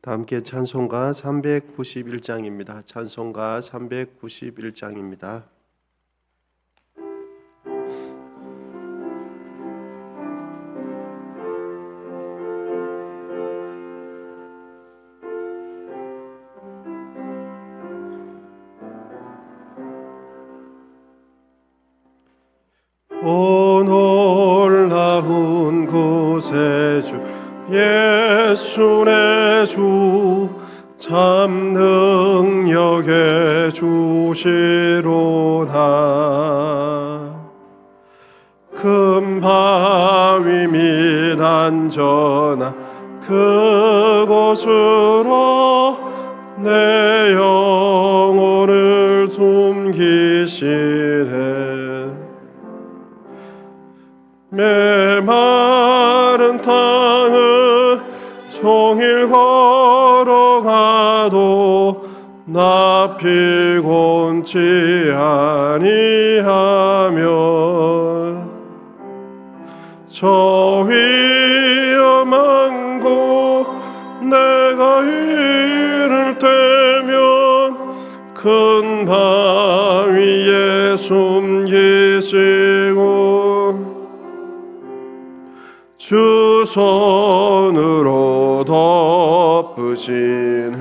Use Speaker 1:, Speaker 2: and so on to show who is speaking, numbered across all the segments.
Speaker 1: 다 함께 찬송가 391장입니다. 찬송가 391장입니다. 오 놀라운 구세주 예수 내 주 참 능력의 주시로다. 큰 바위 및 안전한 그곳으로 내 영혼을 숨기시네. 메마른 땅을 종일 걸어가도 나 피곤치 아니하며 저 위험한 곳 내가 이를 때면 큰 바위에 숨기시고 주 손으로 덮으시네.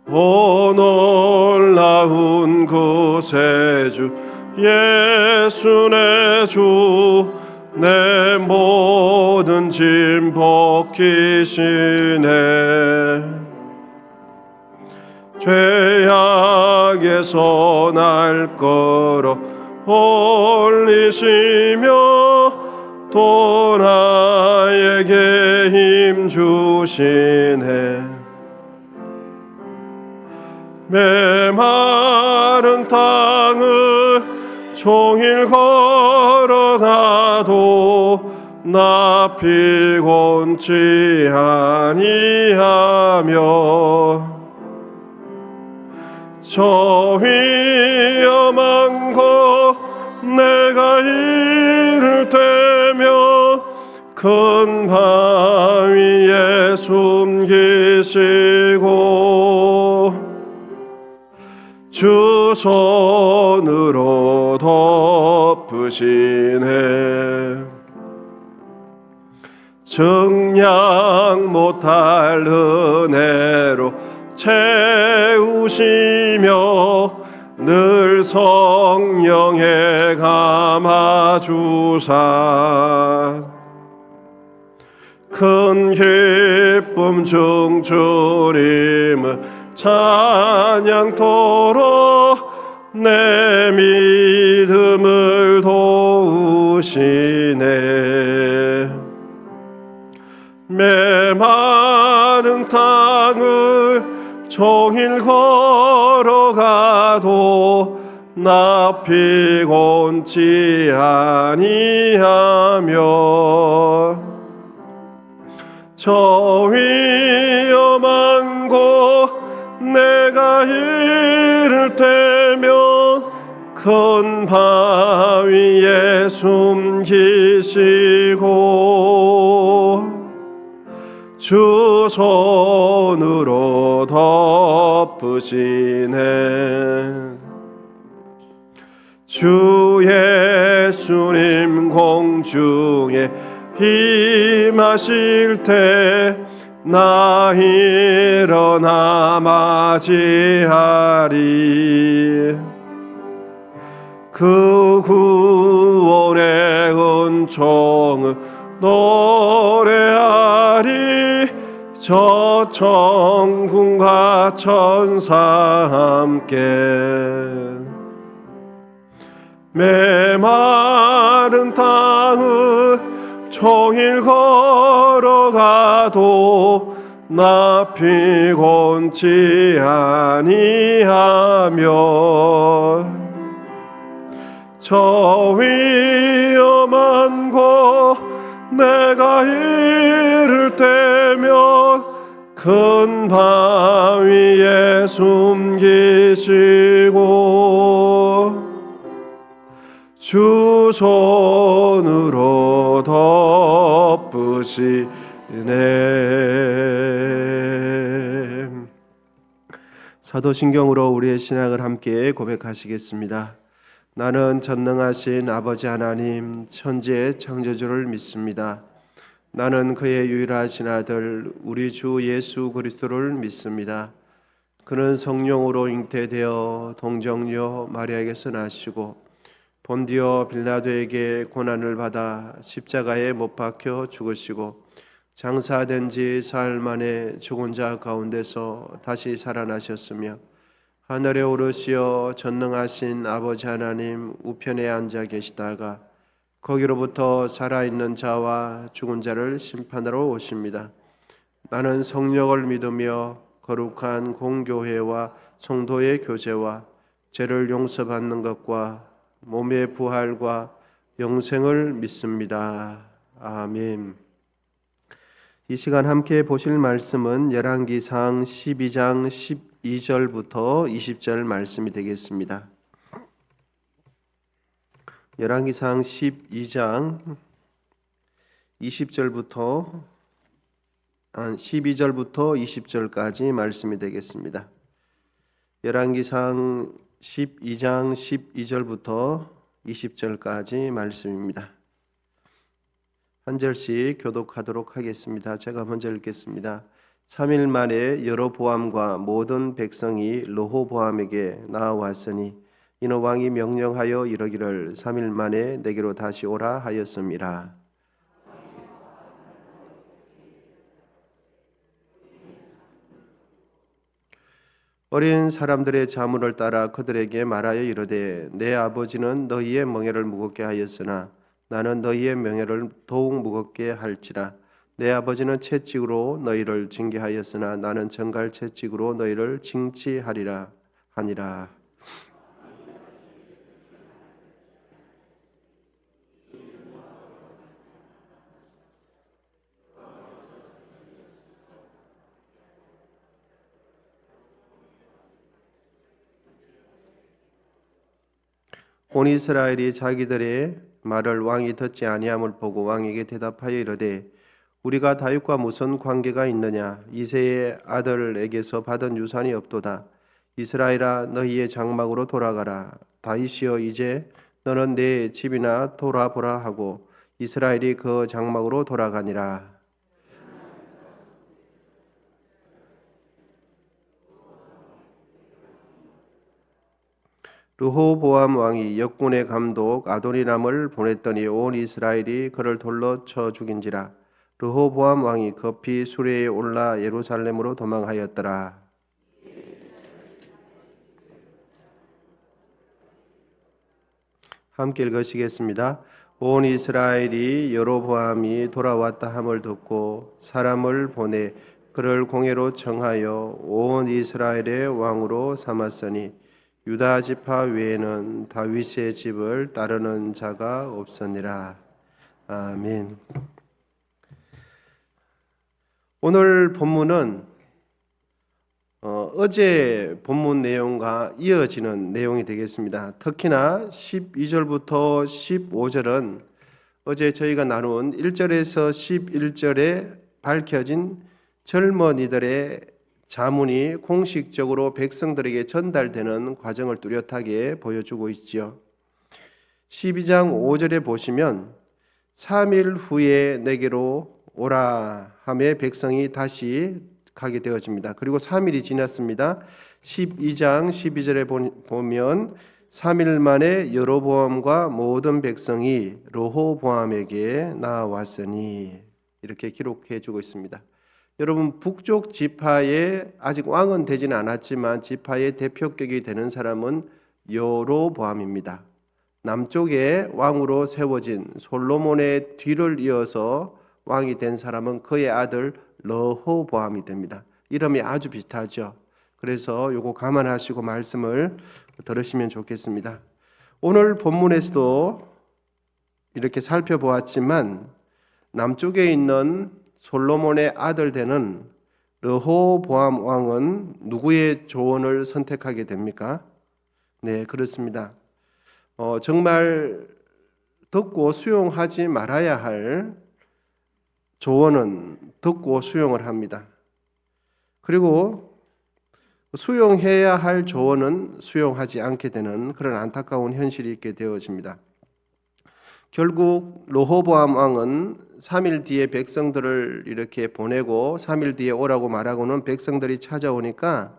Speaker 1: 오 놀라운 구세주 예수 내 주 내 모든 짐 벗기시네. 죄악에서 날 끌어 올리시며 또 나에게 힘 주시네. 메마른 땅을 종일 걸어가도 나 피곤치 아니하며 저 위험한 곳 내가 이를 때면 큰 바위에 숨기시고 주 손으로 덮으시네. 증량 못할 은혜로 채우시며 늘 성령에 감아주사 큰 기쁨 중 주님을 찬양토록 내 믿음을 도우시네. 메마른 땅을 종일 걸어가도 나 피곤치 아니하며 저 위험한 곳 내가 이를 때면 큰 바위에 숨기시고 주 손으로 덮으시네. 주 예수님 공중에 임하실 때 나 일어나 맞이하리. 그 구원의 은총을 노래하리. 저 천군과 천사 함께 메마른 땅을 종일 걸어가도 나 피곤치 아니하며 저 위험한 곳 내가 이를 때면 큰 바위에 숨기시고 주 손으로 덮으시네. 은혜. 사도신경으로 우리의 신앙을 함께 고백하시겠습니다. 나는 전능하신 아버지 하나님 천지의 창조주를 믿습니다. 나는 그의 유일하신 아들 우리 주 예수 그리스도를 믿습니다. 그는 성령으로 잉태되어 동정녀 마리아에게서 나시고 본디오 빌라도에게 고난을 받아 십자가에 못 박혀 죽으시고 장사된 지 사흘 만에 죽은 자 가운데서 다시 살아나셨으며 하늘에 오르시어 전능하신 아버지 하나님 우편에 앉아 계시다가 거기로부터 살아있는 자와 죽은 자를 심판하러 오십니다. 나는 성령을 믿으며 거룩한 공교회와 성도의 교제와 죄를 용서받는 것과 몸의 부활과 영생을 믿습니다. 아멘. 이 시간 함께 보실 말씀은 열왕기상 12장 12절부터 20절 말씀이 되겠습니다. 열왕기상 12장 12절부터 20절까지 말씀이 되겠습니다. 열왕기상 12장 12절부터 20절까지 말씀입니다. 한 절씩 교독하도록 하겠습니다. 제가 먼저 읽겠습니다. 3일 만에 여로보암과 모든 백성이 르호보암에게 나아왔으니 이는 왕이 명령하여 이르기를 3일 만에 내게로 다시 오라 하였음이라. 어린 사람들의 자문을 따라 그들에게 말하여 이르되 내 아버지는 너희의 멍에를 무겁게 하였으나 나는 너희의 명예를 더욱 무겁게 할지라. 내 아버지는 채찍으로 너희를 징계하였으나 나는 정갈 채찍으로 너희를 징치하리라 하니라. 온 이스라엘이 자기들의 말을 왕이 듣지 아니함을 보고 왕에게 대답하여 이르되 우리가 다윗과 무슨 관계가 있느냐? 이새의 아들에게서 받은 유산이 없도다. 이스라엘아 너희의 장막으로 돌아가라. 다윗이여 이제 너는 내 집이나 돌아보라 하고 이스라엘이 그 장막으로 돌아가니라. 르호보암 왕이 역군의 감독 아도니람을 보냈더니 온 이스라엘이 그를 돌로 쳐 죽인지라. 르호보암 왕이 급히 수레에 올라 예루살렘으로 도망하였더라. 함께 읽으시겠습니다. 온 이스라엘이 여로보암이 돌아왔다 함을 듣고 사람을 보내 그를 공회로 청하여 온 이스라엘의 왕으로 삼았으니 유다 지파 외에는 다윗의 집을 따르는 자가 없으니라. 아멘. 오늘 본문은 어제 본문 내용과 이어지는 내용이 되겠습니다. 특히나 12절부터 15절은 어제 저희가 나눈 1절에서 11절에 밝혀진 젊은이들의 자문이 공식적으로 백성들에게 전달되는 과정을 뚜렷하게 보여주고 있지요. 12장 5절에 보시면 3일 후에 내게로 오라 하며 백성이 다시 가게 되어집니다. 그리고 3일이 지났습니다. 12장 12절에 보면 3일 만에 여로보암과 모든 백성이 르호보암에게 나아왔으니 이렇게 기록해 주고 있습니다. 여러분 북쪽 지파에 아직 왕은 되지는 않았지만 지파의 대표격이 되는 사람은 여로보암입니다. 남쪽에 왕으로 세워진 솔로몬의 뒤를 이어서 왕이 된 사람은 그의 아들 르호보암이 됩니다. 이름이 아주 비슷하죠. 그래서 요거 감안하시고 말씀을 들으시면 좋겠습니다. 오늘 본문에서도 이렇게 살펴보았지만 남쪽에 있는 솔로몬의 아들 되는 르호보암 왕은 누구의 조언을 선택하게 됩니까? 네, 그렇습니다. 정말 듣고 수용하지 말아야 할 조언은 듣고 수용을 합니다. 그리고 수용해야 할 조언은 수용하지 않게 되는 그런 안타까운 현실이 있게 되어집니다. 결국 르호보암 왕은 3일 뒤에 백성들을 이렇게 보내고 3일 뒤에 오라고 말하고는 백성들이 찾아오니까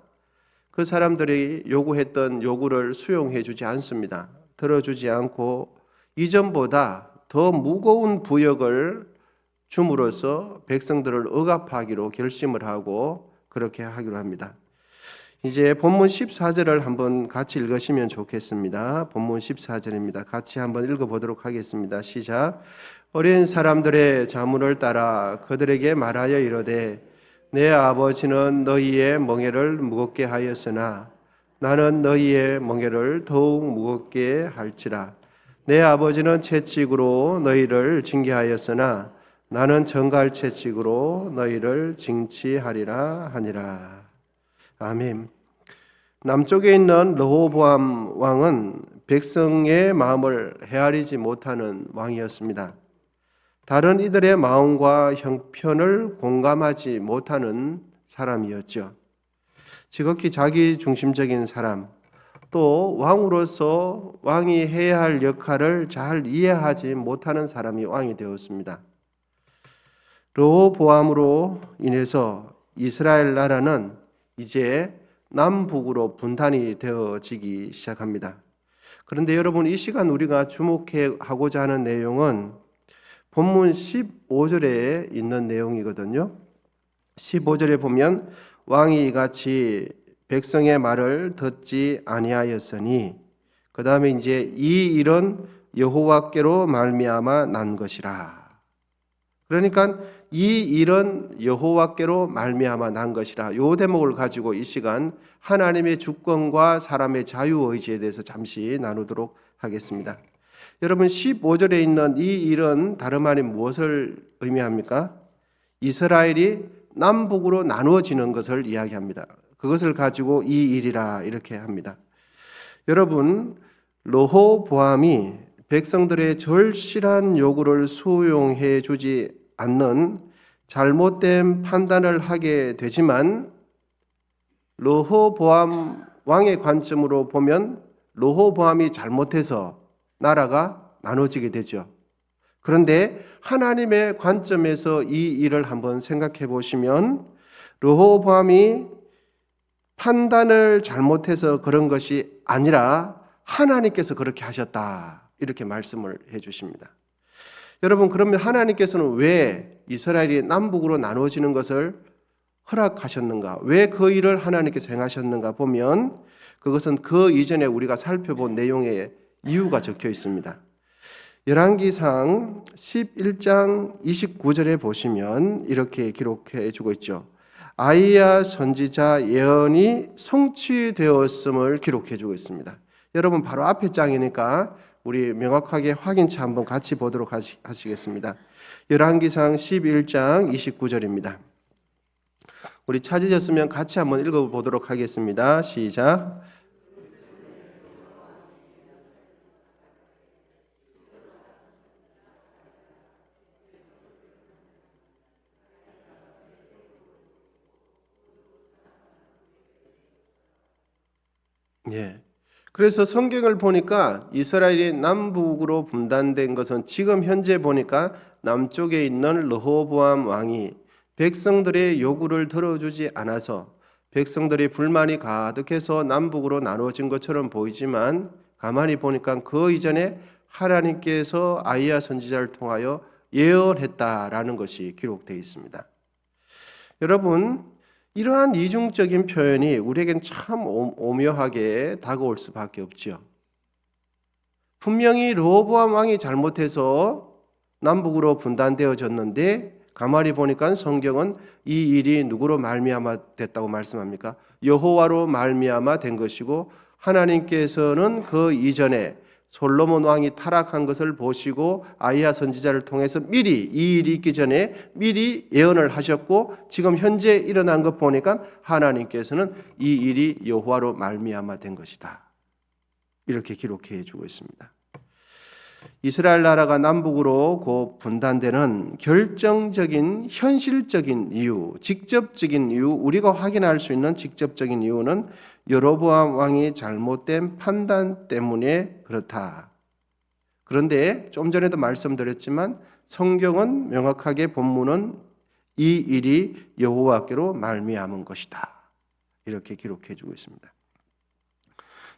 Speaker 1: 그 사람들이 요구했던 요구를 수용해 주지 않습니다. 들어주지 않고 이전보다 더 무거운 부역을 줌으로써 백성들을 억압하기로 결심을 하고 그렇게 하기로 합니다. 이제 본문 14절을 한번 같이 읽으시면 좋겠습니다. 본문 14절입니다. 같이 한번 읽어보도록 하겠습니다. 시작. 어린 사람들의 자문을 따라 그들에게 말하여 이르되 내 아버지는 너희의 멍에를 무겁게 하였으나 나는 너희의 멍에를 더욱 무겁게 할지라. 내 아버지는 채찍으로 너희를 징계하였으나 나는 정갈 채찍으로 너희를 징치하리라 하니라. 아멘. 남쪽에 있는 르호보암 왕은 백성의 마음을 헤아리지 못하는 왕이었습니다. 다른 이들의 마음과 형편을 공감하지 못하는 사람이었죠. 지극히 자기 중심적인 사람, 또 왕으로서 왕이 해야 할 역할을 잘 이해하지 못하는 사람이 왕이 되었습니다. 르호보암으로 인해서 이스라엘 나라는 이제 남북으로 분단이 되어지기 시작합니다. 그런데 여러분, 이 시간 우리가 주목하고자 하는 내용은 본문 15절에 있는 내용이거든요. 15절에 보면 왕이 이같이 백성의 말을 듣지 아니하였으니, 그 다음에 이제 이 일은 여호와께로 말미암아 난 것이라. 그러니까 이 일은 여호와께로 말미암아 난 것이라. 이 대목을 가지고 이 시간 하나님의 주권과 사람의 자유의지에 대해서 잠시 나누도록 하겠습니다. 여러분, 15절에 있는 이 일은 다름 아닌 무엇을 의미합니까? 이스라엘이 남북으로 나누어지는 것을 이야기합니다. 그것을 가지고 이 일이라 이렇게 합니다. 여러분, 르호보암이 백성들의 절실한 요구를 수용해 주지 않는 잘못된 판단을 하게 되지만, 르호보암 왕의 관점으로 보면 르호보암이 잘못해서 나라가 나눠지게 되죠. 그런데 하나님의 관점에서 이 일을 한번 생각해 보시면, 르호보암이 판단을 잘못해서 그런 것이 아니라 하나님께서 그렇게 하셨다, 이렇게 말씀을 해 주십니다. 여러분, 그러면 하나님께서는 왜 이스라엘이 남북으로 나눠지는 것을 허락하셨는가? 왜 그 일을 하나님께서 행하셨는가 보면, 그것은 그 이전에 우리가 살펴본 내용에 이유가 적혀 있습니다. 열왕기상 11장 29절에 보시면 이렇게 기록해 주고 있죠. 아이야 선지자 예언이 성취되었음을 기록해 주고 있습니다. 여러분, 바로 앞에 장이니까 우리 명확하게 확인차 한번 같이 보도록 하시겠습니다. 열왕기상 11장 29절입니다. 우리 찾으셨으면 같이 한번 읽어보도록 하겠습니다. 시작. 예. 그래서 성경을 보니까 이스라엘이 남북으로 분단된 것은 지금 현재 보니까 남쪽에 있는 르호보암 왕이 백성들의 요구를 들어주지 않아서 백성들이 불만이 가득해서 남북으로 나누어진 것처럼 보이지만, 가만히 보니까 그 이전에 하나님께서 아이야 선지자를 통하여 예언했다라는 것이 기록되어 있습니다. 여러분, 이러한 이중적인 표현이 우리에겐 참 오묘하게 다가올 수밖에 없지요. 분명히 르호보암 왕이 잘못해서 남북으로 분단되어졌는데, 가만히 보니까 성경은 이 일이 누구로 말미암아 됐다고 말씀합니까? 여호와로 말미암아 된 것이고, 하나님께서는 그 이전에 솔로몬 왕이 타락한 것을 보시고 아이야 선지자를 통해서 미리 이 일이 있기 전에 미리 예언을 하셨고, 지금 현재 일어난 것 보니까 하나님께서는 이 일이 여호와로 말미암아 된 것이다, 이렇게 기록해 주고 있습니다. 이스라엘 나라가 남북으로 곧 분단되는 결정적인 현실적인 이유, 직접적인 이유, 우리가 확인할 수 있는 직접적인 이유는 여로보암 왕이 잘못된 판단 때문에 그렇다. 그런데 좀 전에도 말씀드렸지만 성경은 명확하게 본문은 이 일이 여호와께로 말미암은 것이다. 이렇게 기록해 주고 있습니다.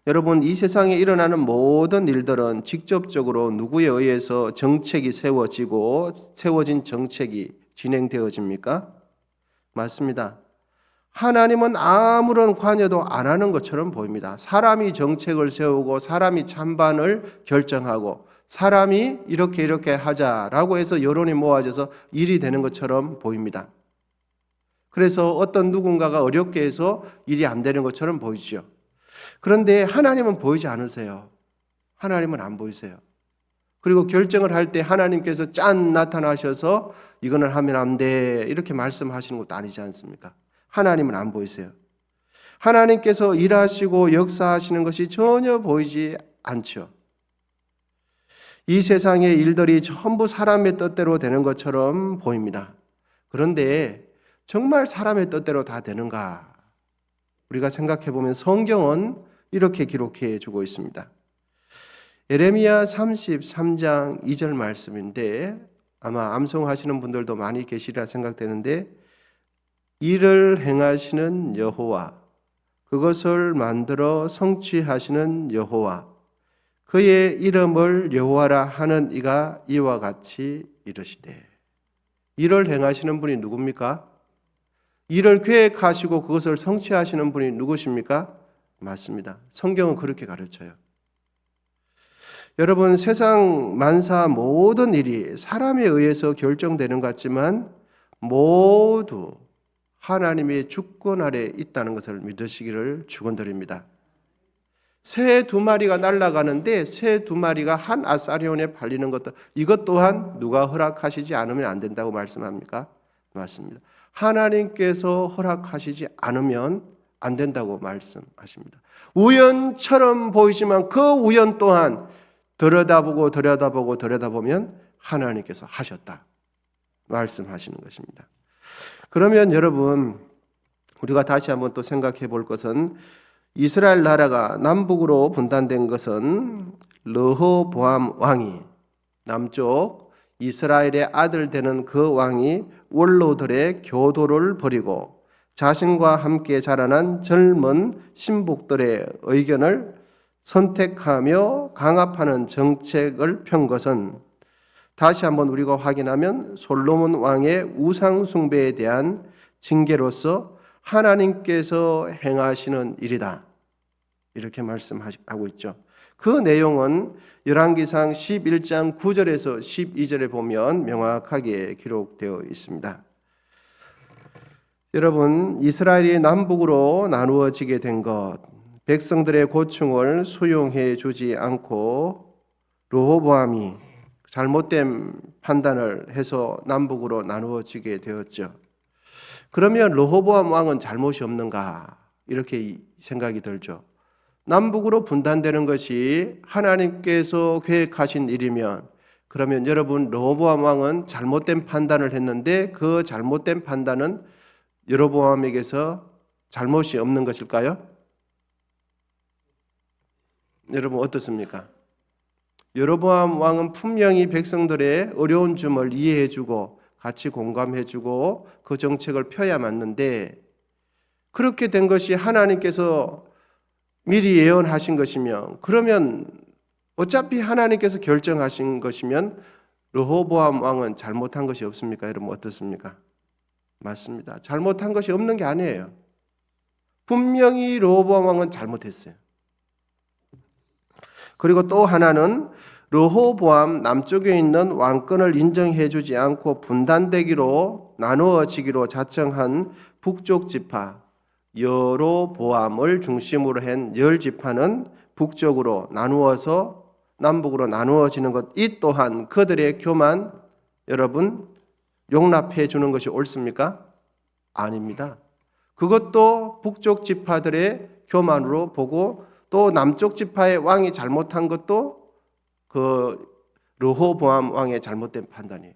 Speaker 1: 여러분, 이 세상에 일어나는 모든 일들은 직접적으로 누구에 의해서 정책이 세워지고 세워진 정책이 진행되어집니까? 맞습니다. 하나님은 아무런 관여도 안 하는 것처럼 보입니다. 사람이 정책을 세우고 사람이 찬반을 결정하고 사람이 이렇게 하자라고 해서 여론이 모아져서 일이 되는 것처럼 보입니다. 그래서 어떤 누군가가 어렵게 해서 일이 안 되는 것처럼 보이죠. 그런데 하나님은 보이지 않으세요. 하나님은 안 보이세요. 그리고 결정을 할 때 하나님께서 짠 나타나셔서 이거는 하면 안 돼 이렇게 말씀하시는 것도 아니지 않습니까? 하나님은 안 보이세요. 하나님께서 일하시고 역사하시는 것이 전혀 보이지 않죠. 이 세상의 일들이 전부 사람의 뜻대로 되는 것처럼 보입니다. 그런데 정말 사람의 뜻대로 다 되는가? 우리가 생각해 보면 성경은 이렇게 기록해 주고 있습니다. 예레미야 33장 2절 말씀인데 아마 암송하시는 분들도 많이 계시리라 생각되는데 일을 행하시는 여호와, 그것을 만들어 성취하시는 여호와, 그의 이름을 여호와라 하는 이가 이와 같이 이르시되. 일을 행하시는 분이 누굽니까? 일을 계획하시고 그것을 성취하시는 분이 누구십니까? 맞습니다. 성경은 그렇게 가르쳐요. 여러분, 세상 만사 모든 일이 사람에 의해서 결정되는 것 같지만 모두 하나님의 주권 아래 있다는 것을 믿으시기를 축원드립니다. 새 2마리가 날아가는데 새 2마리가 한 아사리온에 팔리는 것도 이것 또한 누가 허락하시지 않으면 안 된다고 말씀합니까? 맞습니다. 하나님께서 허락하시지 않으면 안 된다고 말씀하십니다. 우연처럼 보이지만 그 우연 또한 들여다보면 하나님께서 하셨다 말씀하시는 것입니다. 그러면 여러분, 우리가 다시 한번 또 생각해 볼 것은 이스라엘 나라가 남북으로 분단된 것은 르호보암 왕이, 남쪽 이스라엘의 아들 되는 그 왕이 원로들의 교도를 버리고 자신과 함께 자라난 젊은 신복들의 의견을 선택하며 강압하는 정책을 편 것은 다시 한번 우리가 확인하면 솔로몬 왕의 우상 숭배에 대한 징계로서 하나님께서 행하시는 일이다. 이렇게 말씀하고 있죠. 그 내용은 열왕기상 11장 9절에서 12절에 보면 명확하게 기록되어 있습니다. 여러분, 이스라엘이 남북으로 나누어지게 된 것, 백성들의 고충을 수용해 주지 않고 르호보암이 잘못된 판단을 해서 남북으로 나누어지게 되었죠. 그러면 르호보암 왕은 잘못이 없는가? 이렇게 생각이 들죠. 남북으로 분단되는 것이 하나님께서 계획하신 일이면 그러면 여러분, 르호보암 왕은 잘못된 판단을 했는데 그 잘못된 판단은 여로보암에게서 잘못이 없는 것일까요? 여러분 어떻습니까? 여로보암 왕은 분명히 백성들의 어려운 점을 이해해주고 같이 공감해주고 그 정책을 펴야 맞는데 그렇게 된 것이 하나님께서 미리 예언하신 것이면 그러면 어차피 하나님께서 결정하신 것이면 르호보암 왕은 잘못한 것이 없습니까? 여러분 어떻습니까? 맞습니다. 잘못한 것이 없는 게 아니에요. 분명히 르호보암 왕은 잘못했어요. 그리고 또 하나는 르호보암 남쪽에 있는 왕권을 인정해주지 않고 분단되기로 나누어지기로 자청한 북쪽 지파 여로보암을 중심으로 한 10지파는 북쪽으로 나누어서 남북으로 나누어지는 것, 이 또한 그들의 교만 여러분 용납해 주는 것이 옳습니까? 아닙니다. 그것도 북쪽 지파들의 교만으로 보고 또 남쪽 지파의 왕이 잘못한 것도 그 르호보암 왕의 잘못된 판단이에요.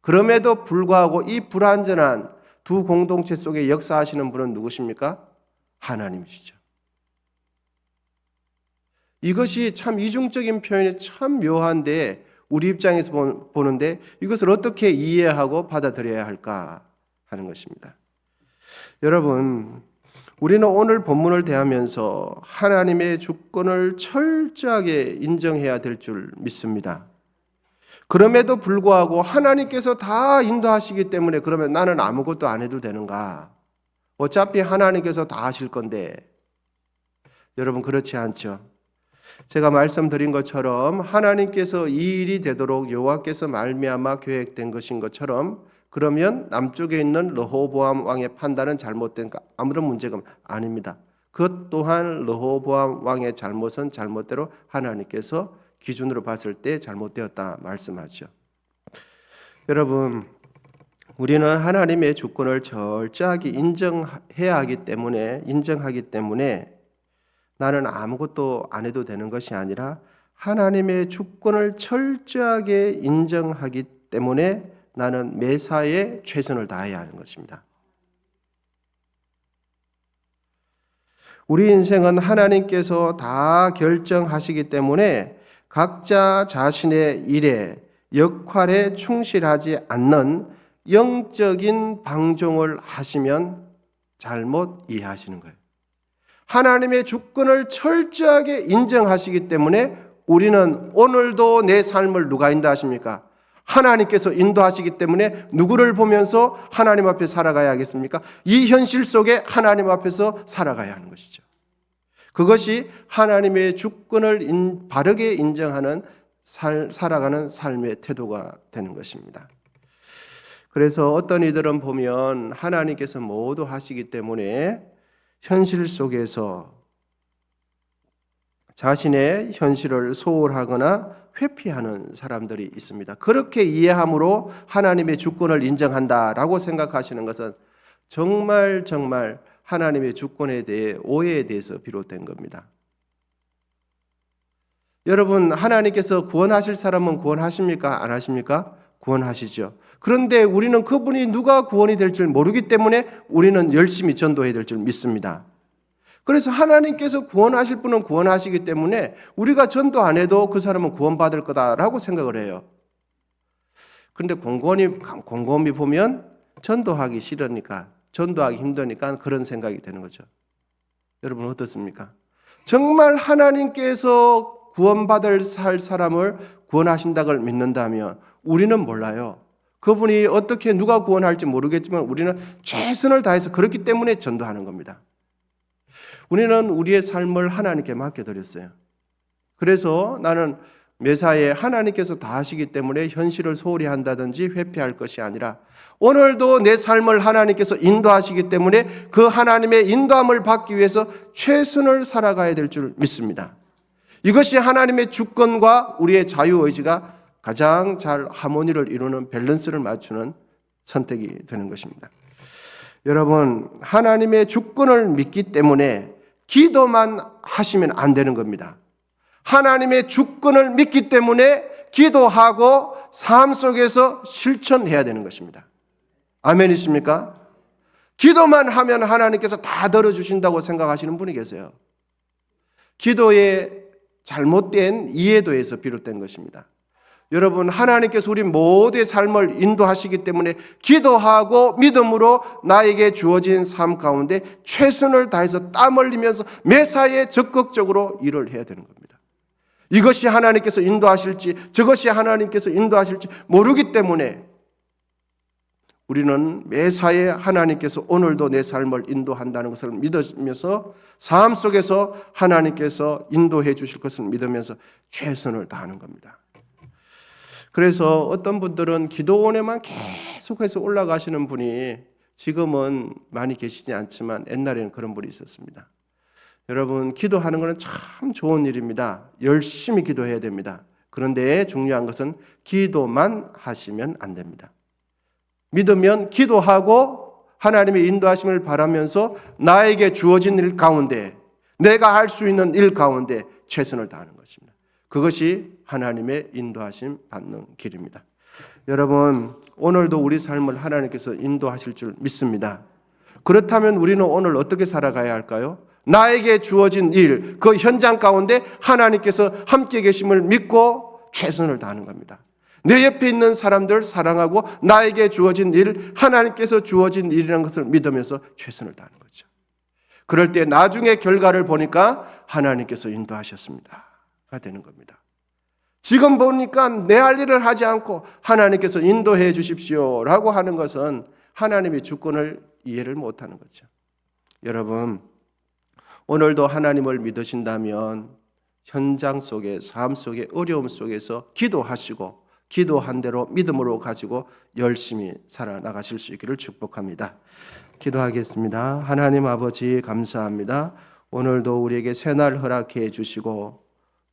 Speaker 1: 그럼에도 불구하고 이 불완전한 두 공동체 속에 역사하시는 분은 누구십니까? 하나님이시죠. 이것이 참 이중적인 표현이 참 묘한데 우리 입장에서 보는데 이것을 어떻게 이해하고 받아들여야 할까 하는 것입니다. 여러분, 우리는 오늘 본문을 대하면서 하나님의 주권을 철저하게 인정해야 될 줄 믿습니다. 그럼에도 불구하고 하나님께서 다 인도하시기 때문에 그러면 나는 아무것도 안 해도 되는가? 어차피 하나님께서 다 하실 건데. 여러분, 그렇지 않죠? 제가 말씀드린 것처럼 하나님께서 이 일이 되도록 여호와께서 말미암아 계획된 것인 것처럼 그러면 남쪽에 있는 르호보암 왕의 판단은 잘못된 아무런 문제가 아닙니다. 그것 또한 르호보암 왕의 잘못은 잘못대로 하나님께서 기준으로 봤을 때 잘못되었다 말씀하죠. 여러분, 우리는 하나님의 주권을 철저하게 인정하기 때문에 나는 아무것도 안 해도 되는 것이 아니라 하나님의 주권을 철저하게 인정하기 때문에 나는 매사에 최선을 다해야 하는 것입니다. 우리 인생은 하나님께서 다 결정하시기 때문에 각자 자신의 일에 역할에 충실하지 않는 영적인 방종을 하시면 잘못 이해하시는 거예요. 하나님의 주권을 철저하게 인정하시기 때문에 우리는 오늘도 내 삶을 누가 인도하십니까? 하나님께서 인도하시기 때문에 누구를 보면서 하나님 앞에 살아가야 하겠습니까? 이 현실 속에 하나님 앞에서 살아가야 하는 것이죠. 그것이 하나님의 주권을 바르게 인정하는 살아가는 삶의 태도가 되는 것입니다. 그래서 어떤 이들은 보면 하나님께서 모두 하시기 때문에 현실 속에서 자신의 현실을 소홀하거나 회피하는 사람들이 있습니다. 그렇게 이해함으로 하나님의 주권을 인정한다라고 생각하시는 것은 정말 하나님의 주권에 대해 오해에 대해서 비롯된 겁니다. 여러분, 하나님께서 구원하실 사람은 구원하십니까? 안 하십니까? 구원하시죠. 그런데 우리는 그분이 누가 구원이 될 줄 모르기 때문에 우리는 열심히 전도해야 될 줄 믿습니다. 그래서 하나님께서 구원하실 분은 구원하시기 때문에 우리가 전도 안 해도 그 사람은 구원받을 거다라고 생각을 해요. 그런데 곰곰이 보면 전도하기 싫으니까, 전도하기 힘드니까 그런 생각이 되는 거죠. 여러분 어떻습니까? 정말 하나님께서 구원받을 사람을 구원하신다고 믿는다면 우리는 몰라요. 그분이 어떻게 누가 구원할지 모르겠지만 우리는 최선을 다해서 그렇기 때문에 전도하는 겁니다. 우리는 우리의 삶을 하나님께 맡겨드렸어요. 그래서 나는 매사에 하나님께서 다 하시기 때문에 현실을 소홀히 한다든지 회피할 것이 아니라 오늘도 내 삶을 하나님께서 인도하시기 때문에 그 하나님의 인도함을 받기 위해서 최선을 살아가야 될 줄 믿습니다. 이것이 하나님의 주권과 우리의 자유의지가 가장 잘 하모니를 이루는 밸런스를 맞추는 선택이 되는 것입니다. 여러분, 하나님의 주권을 믿기 때문에 기도만 하시면 안 되는 겁니다. 하나님의 주권을 믿기 때문에 기도하고 삶 속에서 실천해야 되는 것입니다. 아멘이십니까? 기도만 하면 하나님께서 다 들어주신다고 생각하시는 분이 계세요. 기도의 잘못된 이해도에서 비롯된 것입니다. 여러분, 하나님께서 우리 모두의 삶을 인도하시기 때문에 기도하고 믿음으로 나에게 주어진 삶 가운데 최선을 다해서 땀 흘리면서 매사에 적극적으로 일을 해야 되는 겁니다. 이것이 하나님께서 인도하실지 저것이 하나님께서 인도하실지 모르기 때문에 우리는 매사에 하나님께서 오늘도 내 삶을 인도한다는 것을 믿으면서 삶 속에서 하나님께서 인도해 주실 것을 믿으면서 최선을 다하는 겁니다. 그래서 어떤 분들은 기도원에만 계속해서 올라가시는 분이 지금은 많이 계시지 않지만 옛날에는 그런 분이 있었습니다. 여러분, 기도하는 것은 참 좋은 일입니다. 열심히 기도해야 됩니다. 그런데 중요한 것은 기도만 하시면 안 됩니다. 믿으면 기도하고 하나님의 인도하심을 바라면서 나에게 주어진 일 가운데 내가 할 수 있는 일 가운데 최선을 다하는 것입니다. 그것이 하나님의 인도하심 받는 길입니다. 여러분, 오늘도 우리 삶을 하나님께서 인도하실 줄 믿습니다. 그렇다면 우리는 오늘 어떻게 살아가야 할까요? 나에게 주어진 일, 그 현장 가운데 하나님께서 함께 계심을 믿고 최선을 다하는 겁니다. 내 옆에 있는 사람들 사랑하고 나에게 주어진 일, 하나님께서 주어진 일이라는 것을 믿으면서 최선을 다하는 거죠. 그럴 때 나중에 결과를 보니까 하나님께서 인도하셨습니다가 되는 겁니다. 지금 보니까 내 할 일을 하지 않고 하나님께서 인도해 주십시오라고 하는 것은 하나님의 주권을 이해를 못하는 거죠. 여러분, 오늘도 하나님을 믿으신다면 현장 속에, 삶 속에, 어려움 속에서 기도하시고 기도한 대로 믿음으로 가지고 열심히 살아나가실 수 있기를 축복합니다. 기도하겠습니다. 하나님 아버지 감사합니다. 오늘도 우리에게 새날 허락해 주시고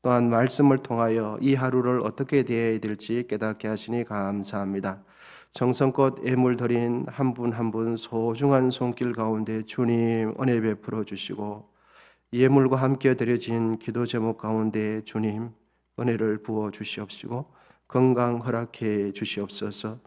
Speaker 1: 또한 말씀을 통하여 이 하루를 어떻게 대해야 될지 깨닫게 하시니 감사합니다. 정성껏 애물 드린 한 분 한 분 소중한 손길 가운데 주님 은혜 베풀어 주시고 예물과 함께 드려진 기도 제목 가운데 주님 은혜를 부어 주시옵시고 건강 허락해 주시옵소서.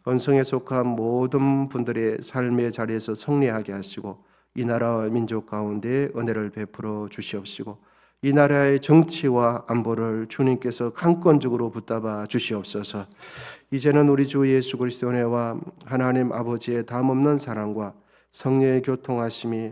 Speaker 1: 언성에 속한 모든 분들의 삶의 자리에서 승리하게 하시고 이 나라와 민족 가운데 은혜를 베풀어 주시옵시고 이 나라의 정치와 안보를 주님께서 강권적으로 붙잡아 주시옵소서. 이제는 우리 주 예수 그리스도의 은혜와 하나님 아버지의 담없는 사랑과 성령의 교통하심이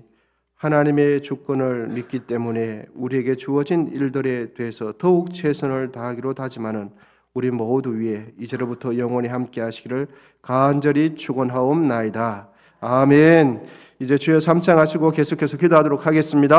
Speaker 1: 하나님의 주권을 믿기 때문에 우리에게 주어진 일들에 대해서 더욱 최선을 다하기로 다짐하는 우리 모두 위에 이제로부터 영원히 함께 하시기를 간절히 축원하옵나이다. 아멘. 이제 주여 삼창하시고 계속해서 기도하도록 하겠습니다.